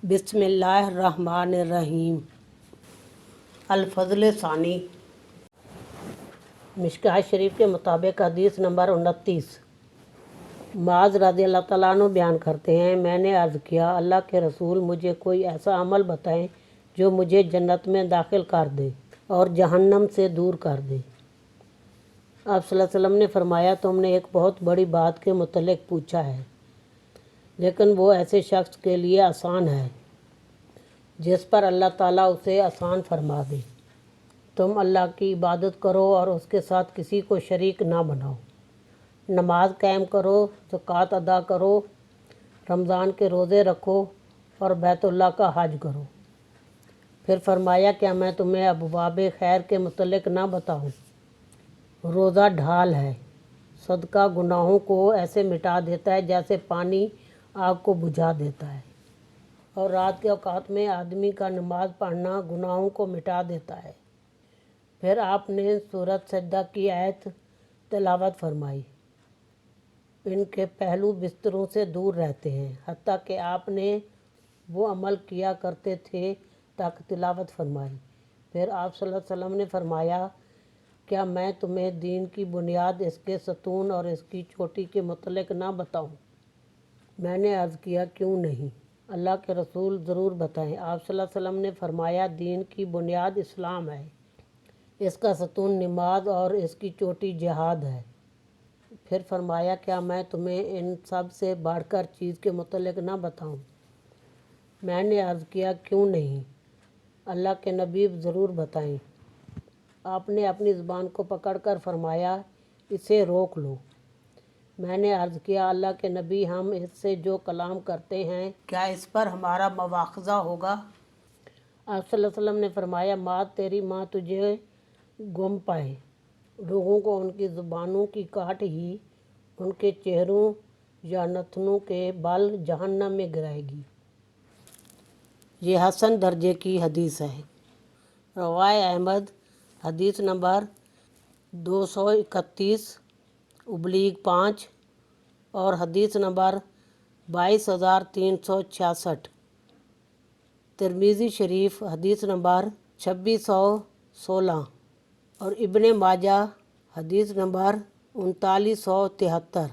بسم اللہ الرحمن الرحیم۔ الفضل ثانی۔ مشکوٰۃ شریف کے مطابق حدیث نمبر 29۔ معاذ رضی اللہ تعالیٰ عنہ بیان کرتے ہیں، میں نے عرض کیا اللہ کے رسول مجھے کوئی ایسا عمل بتائیں جو مجھے جنت میں داخل کر دے اور جہنم سے دور کر دے۔ آپ صلی اللہ علیہ وسلم نے فرمایا، تم نے ایک بہت بڑی بات کے متعلق پوچھا ہے، لیکن وہ ایسے شخص کے لیے آسان ہے جس پر اللہ تعالیٰ اسے آسان فرما دے۔ تم اللہ کی عبادت کرو اور اس کے ساتھ کسی کو شریک نہ بناؤ، نماز قائم کرو، زکوٰۃ ادا کرو، رمضان کے روزے رکھو اور بیت اللہ کا حج کرو۔ پھر فرمایا، کیا میں تمہیں ابواب خیر کے متعلق نہ بتاؤں؟ روزہ ڈھال ہے، صدقہ گناہوں کو ایسے مٹا دیتا ہے جیسے پانی آگ کو بجھا دیتا ہے، اور رات کے اوقات میں آدمی کا نماز پڑھنا گناہوں کو مٹا دیتا ہے۔ پھر آپ نے سورۃ سجدہ کی آیت تلاوت فرمائی، ان کے پہلو بستروں سے دور رہتے ہیں، حتیٰ کہ آپ نے وہ عمل کیا کرتے تھے تک تلاوت فرمائی۔ پھر آپ صلی اللہ علیہ وسلم نے فرمایا، کیا میں تمہیں دین کی بنیاد، اس کے ستون اور اس کی چوٹی کے متعلق نہ بتاؤں؟ میں نے عرض کیا، کیوں نہیں؟ اللہ کے رسول ضرور بتائیں۔ آپ صلی اللہ علیہ وسلم نے فرمایا، دین کی بنیاد اسلام ہے، اس کا ستون نماز اور اس کی چوٹی جہاد ہے۔ پھر فرمایا، کیا میں تمہیں ان سب سے بڑھ کر چیز کے متعلق نہ بتاؤں؟ میں نے عرض کیا، کیوں نہیں؟ اللہ کے نبی ضرور بتائیں۔ آپ نے اپنی زبان کو پکڑ کر فرمایا، اسے روک لو۔ میں نے عرض کیا، اللہ کے نبی، ہم اس سے جو کلام کرتے ہیں کیا اس پر ہمارا مواخذہ ہوگا؟ آپ صلی اللہ علیہ وسلم نے فرمایا، ماں تیری ماں تجھے گم پائے، لوگوں کو ان کی زبانوں کی کاٹ ہی ان کے چہروں یا نتنوں کے بل جہنم میں گرائے گی۔ یہ حسن درجے کی حدیث ہے۔ روایہ احمد، حدیث نمبر 231/5 اور حدیث نمبر 22,366۔ ترمذی شریف، حدیث نمبر 2616 اور ابن ماجہ، حدیث نمبر 3973۔